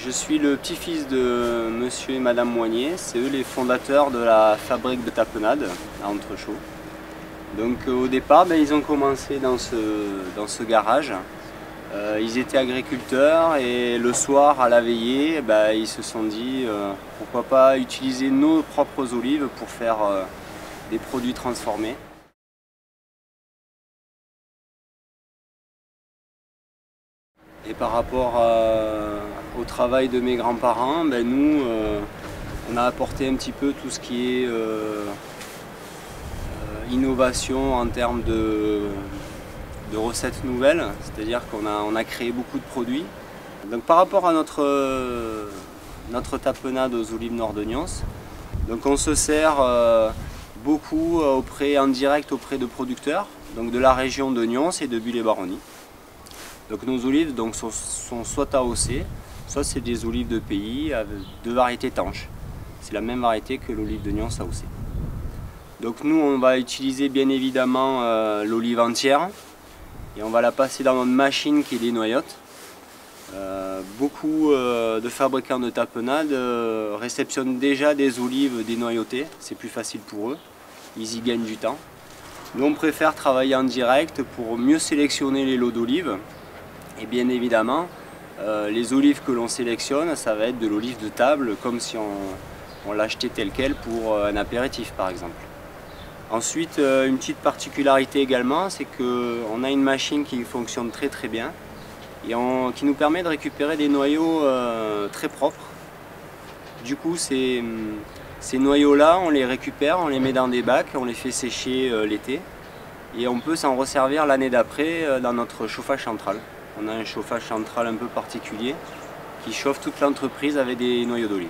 Je suis le petit-fils de monsieur et madame Moignet, c'est eux les fondateurs de la fabrique de tapenade à Entrechaux. Donc au départ, ils ont commencé dans ce garage. Ils étaient agriculteurs et le soir à la veillée, ils se sont dit pourquoi pas utiliser nos propres olives pour faire des produits transformés. Et par rapport au travail de mes grands-parents, nous, on a apporté un petit peu tout ce qui est innovation en termes de recettes nouvelles, c'est-à-dire qu'on a créé beaucoup de produits. Donc par rapport à notre tapenade aux olives Nord de Nyons, donc on se sert beaucoup en direct auprès de producteurs, donc de la région de Nyons et de Bulle-et-Baronnie. Donc nos olives sont soit AOC, soit c'est des olives de pays de variété tanche. C'est la même variété que l'olive de Nyons AOC. Donc nous on va utiliser bien évidemment l'olive entière et on va la passer dans notre machine qui dénoyote. Beaucoup de fabricants de tapenade réceptionnent déjà des olives dénoyautées, c'est plus facile pour eux, ils y gagnent du temps. Nous on préfère travailler en direct pour mieux sélectionner les lots d'olives. Et bien évidemment, les olives que l'on sélectionne, ça va être de l'olive de table, comme si on l'achetait telle quelle pour un apéritif par exemple. Ensuite, une petite particularité également, c'est qu'on a une machine qui fonctionne très très bien et qui nous permet de récupérer des noyaux très propres. Du coup, ces noyaux-là, on les récupère, on les met dans des bacs, on les fait sécher l'été et on peut s'en resservir l'année d'après dans notre chauffage central. On a un chauffage central un peu particulier qui chauffe toute l'entreprise avec des noyaux d'olive.